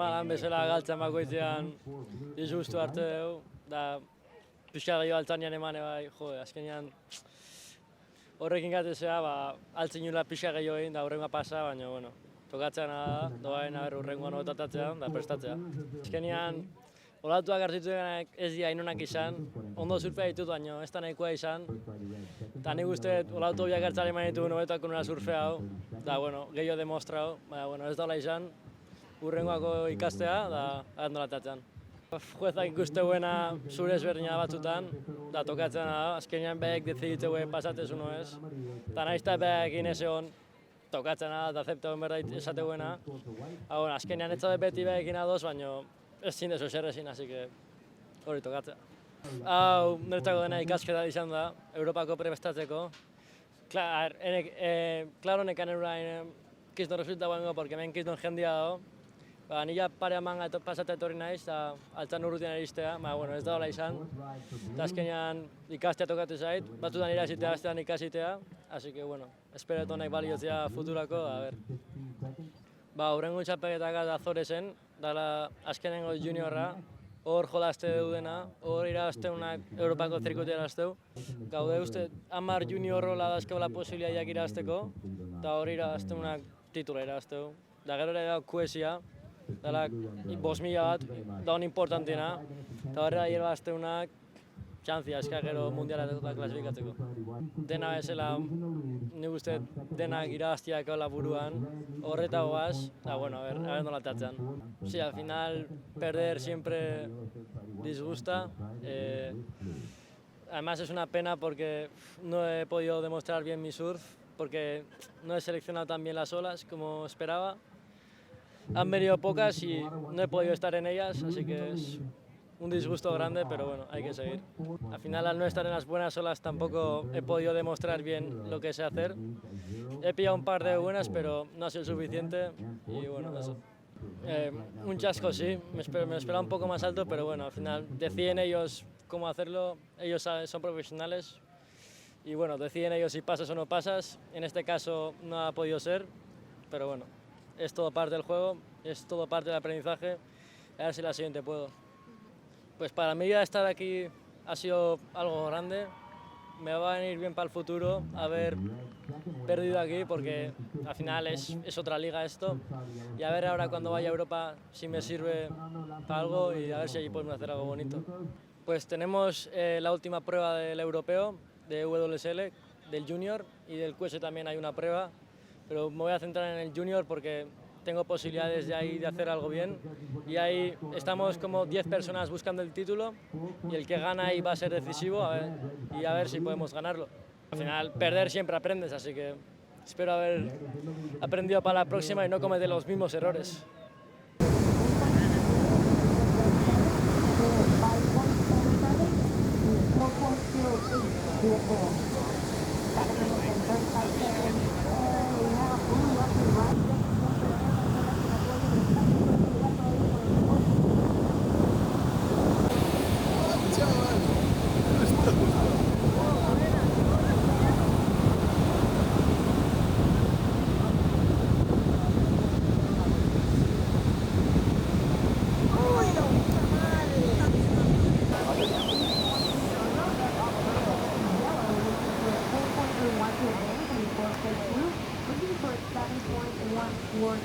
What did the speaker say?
normalan bezala galtzen bakoitzean disgustu hartu dugu, da pixka gehiago altzanean eman bai, azkenean horrekin gatzea, altzen nula pixka gehiago egin, da horrengoa pasa, baina, bueno, tokatzea da, doain horrengoa notatatzea, da prestatzea. Azkenean, olatuak hartu denak ez dira inonak izan, ondo surfea ditut, baina ez da nahikoa izan. Eta nik uste, olatu biak hartzale eman ditu nobetako nora surfea hau, da, bueno, gehiago demostrau, baina, bueno, ez daula izan, urrengoako ikastea, da, handolatatzen. Juezak ikusteguena zure ezberdina batzutan, da tokatzen da, azkenean behek deziditzeu pasatezu ez. Eta nahiz eta behek inez egon, tokatzen da, da zeptegon berdait esateguena. Azkenean ez zabe beti behekin adoz, baina ez zindezu eserrezin, hasi que hori tokatzea. Hau niretzako dena ikasketa izan da, Europako prestatzeko. Klaro nekan erain kiston resulta guango, porque hemen kiston jendia dago. Nila pare amanga pasatea etorri naiz, eta altzan urrutian eristea, ez da hola izan. Eta azkenean ikastea tokatu zait, batzutan irazitea, bestean ikasitea. Así que, espero honek baliotzea futurako, a ver. Hurrengo txapegetak Azoresen, dala azkenengo juniorra, hor jolazte dudena, hor irabazteunak Europako zirkutia irabazteu. Gaude uste, 10 junior rola dazkebala posibiliaiak irabazteko, eta hor irabazteunak titula irabazteu. Da gero ere dago kuesia, dala 5.000 bat, da hon importantiena, eta horrela irabazteunak txantzia eskak gero mundiala eta klasifikatzeko. Dena bezala, nik uste denak irabaztiak hola buruan, horreta goaz, eta a ver nola tatzen. Sí, al final, perder siempre disgusta. Además es una pena porque no he podido demostrar bien mi surf, porque no he seleccionado tan bien las olas como esperaba. Han venido pocas y no he podido estar en ellas, así que es un disgusto grande, pero hay que seguir. Al final, al no estar en las buenas olas, tampoco he podido demostrar bien lo que sé hacer. He pillado un par de buenas, pero no ha sido suficiente y eso. Un chasco sí, me esperaba un poco más alto, pero al final deciden ellos cómo hacerlo, ellos son profesionales y deciden ellos si pasas o no pasas. En este caso no ha podido ser, pero es todo parte del juego, es todo parte del aprendizaje, a ver si la siguiente puedo. Pues para mí ya estar aquí ha sido algo grande, me va a venir bien para el futuro haber perdido aquí porque al final es otra liga esto y a ver ahora cuando vaya a Europa si me sirve para algo y a ver si allí podemos hacer algo bonito. Pues tenemos la última prueba del europeo, de WSL, del junior y del QS también hay una prueba, pero me voy a centrar en el junior porque tengo posibilidades de ahí de hacer algo bien y ahí estamos como 10 personas buscando el título y el que gana ahí va a ser decisivo y a ver si podemos ganarlo. Al final perder siempre aprendes, así que espero haber aprendido para la próxima y no cometer los mismos errores. Looking for 7.1 worth